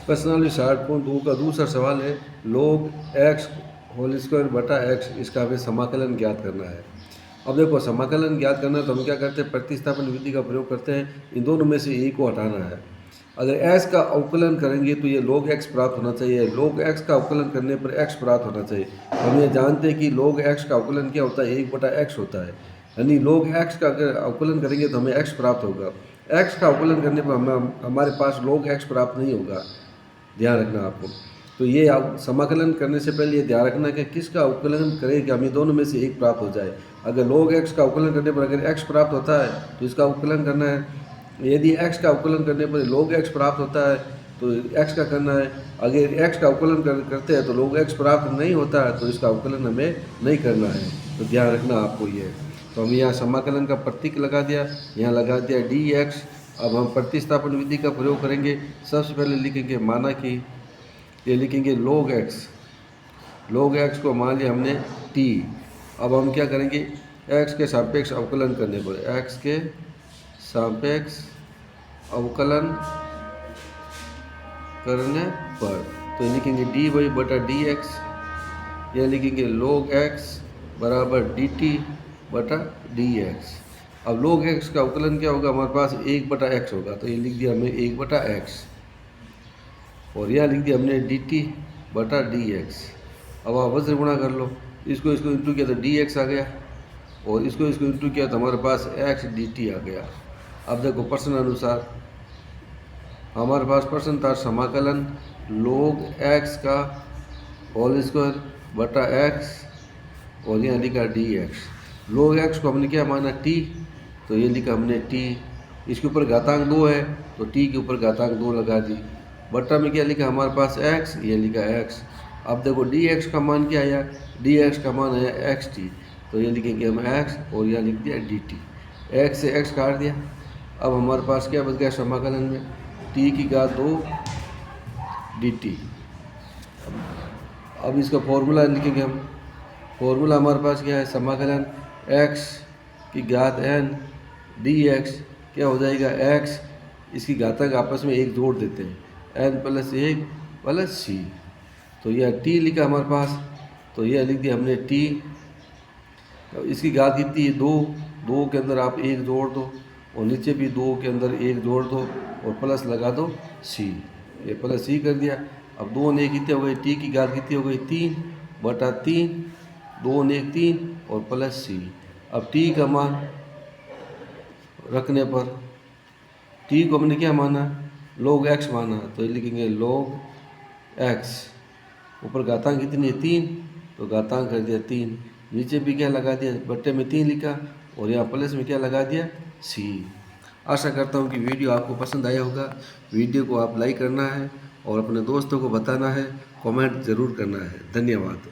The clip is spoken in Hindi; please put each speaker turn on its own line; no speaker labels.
पर्सनली 60.2 का दूसरा सवाल है log x होल स्क्वायर बटा x, इसका हमें समाकलन ज्ञात करना है। अब देखो समाकलन ज्ञात करना है तो हम क्या करते हैं, प्रतिस्थापन विधि का प्रयोग करते हैं, इन दोनों में से एक को हटाना है। अगर x का अवकलन करेंगे तो ये log x प्राप्त होना चाहिए, log x का अवकलन करने पर x प्राप्त होना चाहिए। तो हम ये जानते हैं कि log x का अवकलन क्या होता है, 1/x होता है, यानी log x का अगर अवकलन करेंगे तो हमें x प्राप्त होगा। x का अवकलन करने पर हमारे पास log x प्राप्त नहीं होगा, ध्यान रखना आपको। तो ये आप समाकलन करने से पहले ये ध्यान रखना कि किसका अवकलन करें कि हमें दोनों में से एक प्राप्त हो जाए। अगर log x का अवकलन करने पर अगर x प्राप्त होता है तो इसका अवकलन करना है, यदि x का अवकलन करने पर log x प्राप्त होता है तो x का करना है। अगर x का अवकलन करते हैं तो log x प्राप्त नहीं होता है तो इसका अवकलन हमें नहीं करना है, तो ध्यान रखना आपको ये। तो हम यहाँ समाकलन का प्रतीक लगा दिया, यहाँ लगा दिया dx। अब हम प्रतिस्थापन विधि का प्रयोग करेंगे। सबसे पहले लिखेंगे, माना कि ये लिखेंगे log x को मान लिया हमने t। अब हम क्या करेंगे, x के सापेक्ष अवकलन करने पर, x के सापेक्ष अवकलन करने पर तो ये लिखेंगे dy बटा dx, ये लिखेंगे log x बराबर dt बटा dx। अब log x का अवकलन क्या होगा, हमारे पास 1/x होगा, तो ये लिख दिया हमने 1/x, और यह लिख दिया हमने dt बटा dx। अब आप वज्र गुणा कर लो, इसको इंटू किया तो dx आ गया, और इसको इंटू किया तो हमारे पास x dt आ गया। अब देखो प्रश्न अनुसार हमारे पास प्रश्न था समाकलन log x का होल स्क्वायर बटा x, और यहाँ लिखा dx। log x को हमने क्या माना t, तो ये लिखा हमने t, इसके ऊपर घातांक 2 है तो t के ऊपर घातांक 2 लगा दी, बटा में क्या लिखा हमारे पास x, ये लिखा x। अब देखो dx का मान क्या आया, dx का मान आया xt, तो ये लिखेंगे हम x, और यहाँ लिख दिया dt, x से x काट दिया। अब हमारे पास क्या बच गया समाकलन में, t की घात 2 dt। अब इसका फॉर्मूला लिखेंगे हम, फॉर्मूला हमारे पास क्या है, समाकलन x की घात n dx क्या हो जाएगा x, इसकी घातांक आपस में एक जोड़ देते हैं, n + 1 + c, तो यह t लिखा हमारे पास, तो यह लिख दिया हमने t। इसकी घात कितनी है 2, 2 के अंदर आप 1 जोड़ दो, और नीचे भी 2 के अंदर 1 जोड़ दो, और प्लस लगा दो c, ये प्लस c कर दिया। अब 2 ने कितने हो गए, t की घात कितनी हो गई 3/3, 2 ने 3 और प्लस c। अब t का मान रखने पर t को हमने क्या माना, log x माना, तो ये लिखेंगे log x, ऊपर घातांक कितनी है 3, तो घातांक कर दिया 3, नीचे भी क्या लगा दिया, बट्टे में 3 लिखा, और यहाँ प्लस में क्या लगा दिया c। आशा करता हूँ कि वीडियो आपको पसंद आया होगा। वीडियो को आप लाइक करना है और अपने दोस्तों को बताना है, कमेंट ज़रूर करना है। धन्यवाद।